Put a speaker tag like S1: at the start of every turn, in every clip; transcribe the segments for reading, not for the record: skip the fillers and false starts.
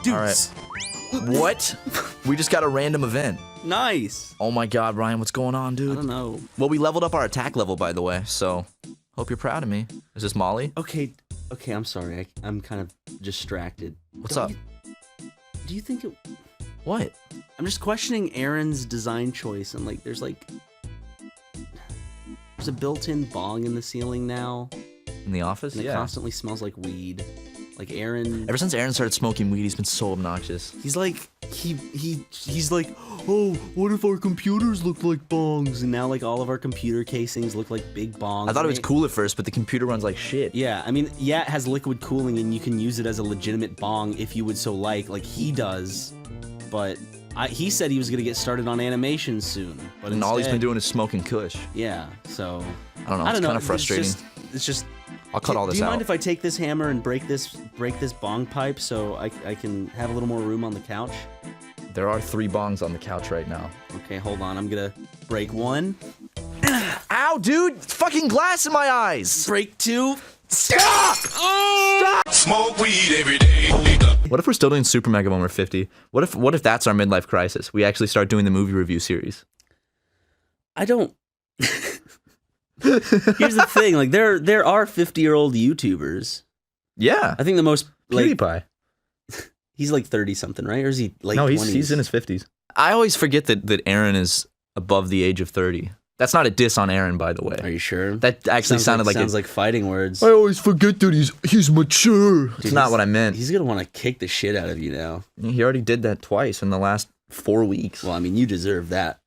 S1: Deuce.
S2: All right. What? We just got a random event.
S1: Nice.
S2: Oh my god, Ryan, what's going on, dude?
S1: I don't know.
S2: Well, we leveled up our attack level, by the way, so hope you're proud of me. Is this Molly?
S1: Okay, I'm sorry. I'm kind of distracted.
S2: What's up?
S1: Do you think it...
S2: What?
S1: I'm just questioning Arin's design choice, and like, there's a built-in bong in the ceiling now.
S2: In the office?
S1: And it constantly smells like weed. Like Arin...
S2: Ever since Arin started smoking weed, he's been so obnoxious.
S1: He's like, he's like, oh, what if our computers look like bongs? And now like all of our computer casings look like big bongs.
S2: I thought it was cool at first, but the computer runs like shit.
S1: Yeah, I mean, yeah, it has liquid cooling and you can use it as a legitimate bong if you would so like he does. But he said he was gonna get started on animation soon. But
S2: and all he's been doing is smoking kush.
S1: Yeah, so...
S2: I don't know, it's kind of frustrating.
S1: It's just
S2: I'll cut all this out.
S1: Do you mind if I take this hammer and break this bong pipe so I can have a little more room on the couch?
S2: There are 3 bongs on the couch right now.
S1: Okay, hold on. I'm gonna break 1.
S2: Ow, dude! Fucking glass in my eyes!
S1: Break 2.
S2: Stop!
S1: Stop!
S3: Smoke weed every day.
S2: What if we're still doing SuperMega when we're 50? What if that's our midlife crisis? We actually start doing the movie review series.
S1: I don't... Here's the thing, like there are 50-year-old YouTubers.
S2: Yeah.
S1: I think the most
S2: PewDiePie.
S1: He's like 30-something, right? Or is he late 20s?
S2: No, he's in his 50s. I always forget that Arin is above the age of 30. That's not a diss on Arin, by the way.
S1: Are you sure?
S2: That actually sounded like
S1: sounds like fighting words.
S2: I always forget that he's mature. Dude, it's not what I meant.
S1: He's gonna want to kick the shit out of you now.
S2: He already did that twice in the last 4 weeks.
S1: Well, I mean, you deserve that.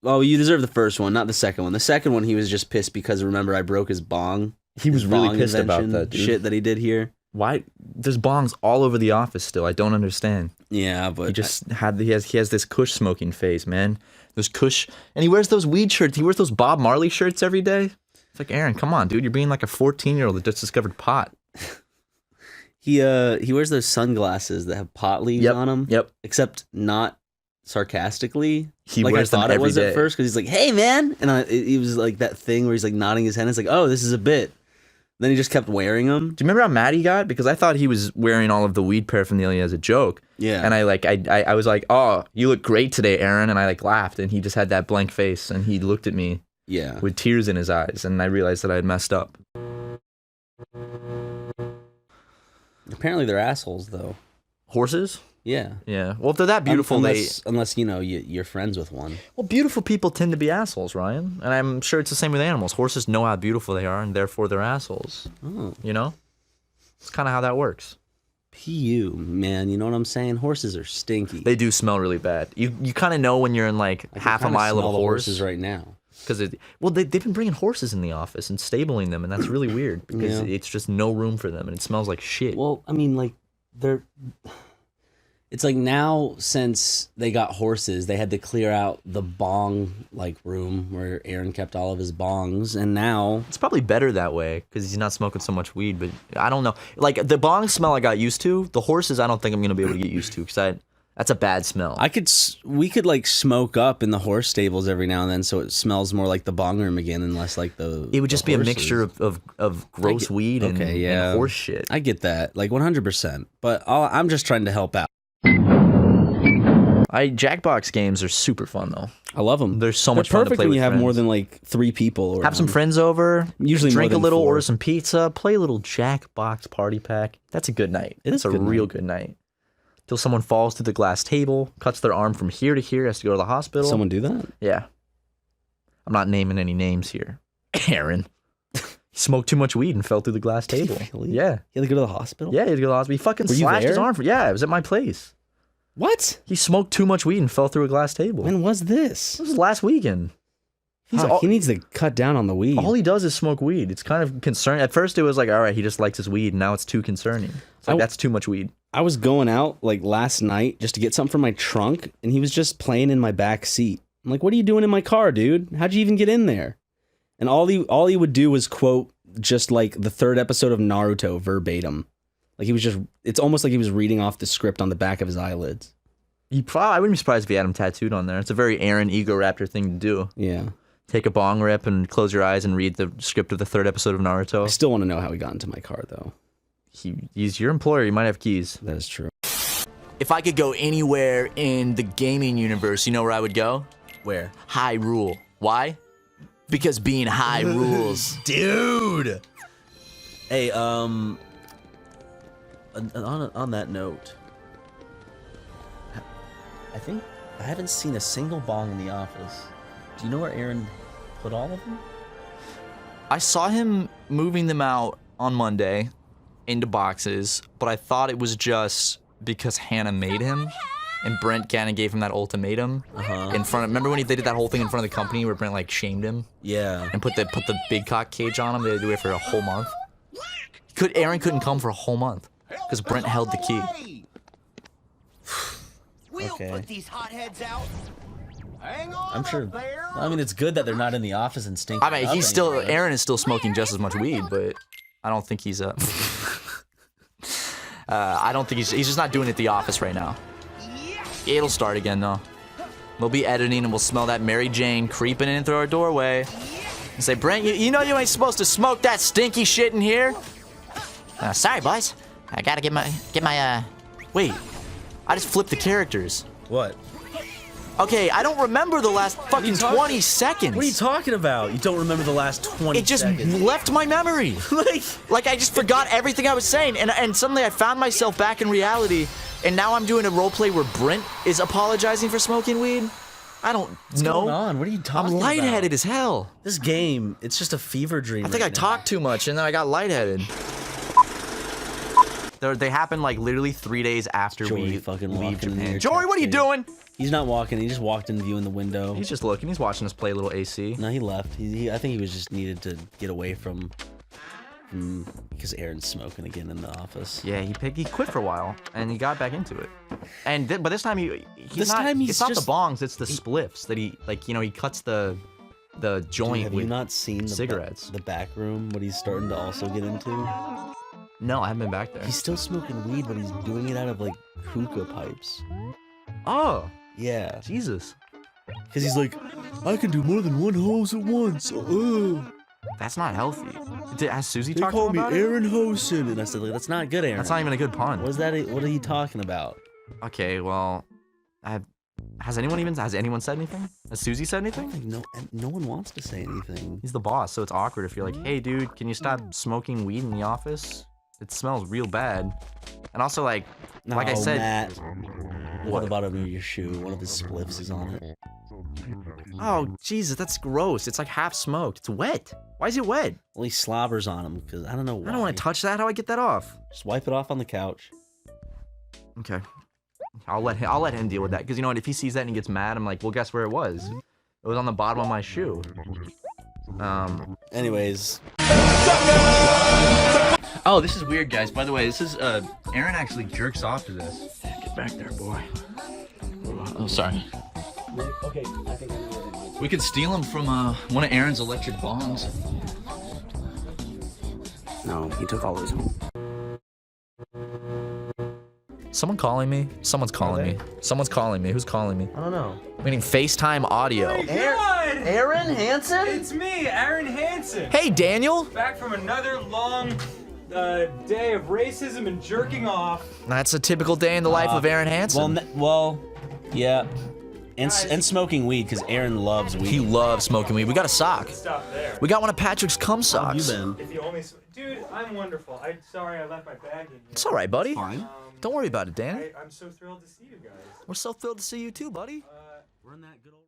S1: Oh, you deserve the first one, not the second one. The second one, he was just pissed because, remember, I broke his bong.
S2: He was really pissed about that, dude.
S1: Shit that he did here.
S2: Why? There's bongs all over the office still. I don't understand.
S1: Yeah, but
S2: he has this kush smoking phase, man. Those kush, and he wears those weed shirts. He wears those Bob Marley shirts every day. It's like, Arin, come on, dude. You're being like a 14-year-old that just discovered pot.
S1: He wears those sunglasses that have pot leaves on them.
S2: Yep.
S1: Except not sarcastically.
S2: He
S1: like
S2: wears
S1: I thought
S2: them
S1: it was
S2: every day.
S1: at first because he's like, "Hey, man," and it was like that thing where he's like nodding his head. It's like, "Oh, this is a bit." Then he just kept wearing them.
S2: Do you remember how mad he got? Because I thought he was wearing all of the weed paraphernalia as a joke.
S1: Yeah.
S2: And I was like, "Oh, you look great today, Arin," and I laughed, and he just had that blank face, and he looked at me, with tears in his eyes, and I realized that I had messed up.
S1: Apparently, they're assholes, though.
S2: Horses?
S1: Yeah.
S2: Yeah. Well, if they're that beautiful,
S1: unless you know you're friends with one.
S2: Well, beautiful people tend to be assholes, Ryan, and I'm sure it's the same with animals. Horses know how beautiful they are, and therefore they're assholes.
S1: Oh.
S2: You know, it's kind of how that works.
S1: PU, man, you know what I'm saying? Horses are stinky.
S2: They do smell really bad. You kind of know when you're in like half a mile of a horse.
S1: Horses right now.
S2: Because they've been bringing horses in the office and stabling them, and that's really weird because it's just no room for them, and it smells like shit.
S1: Well, I mean, like it's like now since they got horses, they had to clear out the bong room where Arin kept all of his bongs, and now
S2: it's probably better that way because he's not smoking so much weed. But I don't know, like the bong smell I got used to. The horses I don't think I'm gonna be able to get used to because that's a bad smell.
S1: We could like smoke up in the horse stables every now and then, so it smells more like the bong room again, and less like the.
S2: It would just be horses. A mixture of gross weed and horse shit.
S1: I get that, like 100%. But I'm just trying to help out.
S2: Jackbox games are super fun though.
S1: I love them.
S2: There's so much fun to play
S1: when
S2: with
S1: you have
S2: friends.
S1: more than like 3 people.
S2: Have some friends over.
S1: Usually
S2: drink
S1: more
S2: a
S1: than
S2: little,
S1: 4.
S2: order some pizza, play a little Jackbox party pack. That's a good night.
S1: It's
S2: a real good night. Till someone falls through the glass table, cuts their arm from here to here, has to go to the hospital.
S1: Someone do that?
S2: Yeah. I'm not naming any names here. Arin. He smoked too much weed and fell through the glass table.
S1: Really?
S2: Yeah.
S1: He had to go to the hospital?
S2: Yeah, he had to go to the hospital. He fucking slashed his arm. Yeah, it was at my place.
S1: What?
S2: He smoked too much weed and fell through a glass table.
S1: When was this?
S2: This was last weekend.
S1: He needs to cut down on the weed.
S2: All he does is smoke weed. It's kind of concerning. At first it was like, all right, he just likes his weed. And now it's too concerning. It's like, that's too much weed.
S1: I was going out like last night just to get something from my trunk, and he was just playing in my back seat. I'm like, what are you doing in my car, dude? How'd you even get in there? And all he would do was quote just like the 3rd episode of Naruto verbatim. Like he was just, it's almost like he was reading off the script on the back of his eyelids.
S2: I wouldn't be surprised if he had him tattooed on there. It's a very Arin Ego Raptor thing to do.
S1: Yeah.
S2: Take a bong rip and close your eyes and read the script of the 3rd episode of Naruto.
S1: I still want to know how he got into my car, though.
S2: He's your employer. You might have keys.
S1: That is true.
S3: If I could go anywhere in the gaming universe, you know where I would go?
S1: Where?
S3: Hyrule. Why? Because being high rules.
S1: Dude! Hey, on that note, I think I haven't seen a single bong in the office. Do you know where Arin put all of them?
S3: I saw him moving them out on Monday into boxes, but I thought it was just because Hannah made him. And Brent kind of gave him that ultimatum in front of. Remember when they did that whole thing in front of the company where Brent like shamed him?
S1: Yeah.
S3: And put the big cock cage on him. They had to do it for a whole month. Arin couldn't come for a whole month because Brent held the key.
S1: Okay.
S4: Put these hotheads out. Hang on,
S1: I'm sure.
S4: there.
S1: I mean, it's good that they're not in the office and stinking.
S3: I mean, Arin is still smoking just as much weed, but I don't think he's I don't think he's just not doing it at the office right now. It'll start again though. We'll be editing and we'll smell that Mary Jane creeping in through our doorway. And say, Brent, you know you ain't supposed to smoke that stinky shit in here. Sorry, boys. I gotta get my. Wait, I just flipped the characters.
S1: What?
S3: Okay, I don't remember the last fucking 20 seconds.
S1: What are you talking about? You don't remember the last 20
S3: It just
S1: seconds.
S3: left my memory. like I just forgot everything I was saying, and suddenly I found myself back in reality, and now I'm doing a roleplay where Brent is apologizing for smoking weed. I don't
S1: What's
S3: know.
S1: going on? What are you talking
S3: I'm
S1: about?
S3: lightheaded as hell.
S1: This game, it's just a fever dream.
S3: I think I talked too much, and then I got lightheaded. They happened like literally 3 days after
S1: Jory
S3: we
S1: fucking
S3: leave
S1: walking in
S3: Japan.
S1: there,
S3: Jory, what are you doing?
S1: He's not walking. He just walked in, viewing the window.
S3: He's just looking. He's watching us play a little AC.
S1: No, he left. I think he was just needed to get away from because Arin's smoking again in the office.
S3: Yeah, he quit for a while, and he got back into it. And but this time he's
S1: This
S3: not.
S1: time he's
S3: it's not the
S1: just-
S3: bongs. It's the spliffs that he he cuts the joint
S1: Dude, have
S3: with
S1: you not seen the
S3: cigarettes.
S1: the back room? What he's starting to also get into?
S3: No, I haven't been back there.
S1: He's still smoking weed, but he's doing it out of like hookah pipes.
S3: Oh,
S1: Yeah,
S3: Jesus.
S1: because he's like, I can do more than one hose at once.
S3: That's not healthy. Has Susie
S1: They
S3: talked to
S1: call
S3: him
S1: me
S3: about it?
S1: Aaron Hosen, and I said, like, that's not good, Aaron.
S3: That's not even a good pun.
S1: What is that? What are you talking about?
S3: Okay, well, has anyone said anything? Has Susie said anything?
S1: Like, no one wants to say anything.
S3: He's the boss, so it's awkward if you're like, hey, dude, can you stop smoking weed in the office? It smells real bad. And also, like I said,
S1: Matt,
S3: What?
S1: what about under your shoe? One of his spliffs is on it.
S3: oh, Jesus, that's gross. It's like half smoked. It's wet. Why is it wet?
S1: Well, he slobbers on him because I don't know why.
S3: I don't want to touch that. How do I get that off?
S1: Just wipe it off on the couch.
S3: Okay. I'll let him deal with that. Because you know what? If he sees that and he gets mad, I'm like, well, guess where it was? It was on the bottom of my shoe.
S1: Anyways,
S3: Oh, this is weird, guys. By the way, this is Arin actually jerks off to this. Get back there, boy. Oh, sorry.
S1: okay, I think
S3: We could steal him from one of Arin's electric bongs.
S1: no, he took all his home.
S3: Someone calling me? Someone's calling me. Someone's calling me. Who's calling me?
S1: I don't know.
S3: Meaning FaceTime audio.
S1: Arin Hansen?
S5: It's me, Arin Hansen.
S3: Hey, Daniel.
S5: Back from another long day of racism and jerking off.
S3: That's a typical day in the life of Arin Hansen.
S1: Well, yeah, and smoking weed because Arin loves weed.
S3: He loves smoking weed. We got a sock.
S5: Stop there.
S3: We got one of Patrick's cum
S1: How have you
S3: socks.
S1: been?
S5: If you only, dude, I'm wonderful. I'm sorry I left my bag in here.
S3: It's all right, buddy.
S1: Fine.
S3: Don't worry about it, Dan.
S5: I'm so thrilled to see you guys.
S3: We're so thrilled to see you too, buddy.
S1: We're in that good old.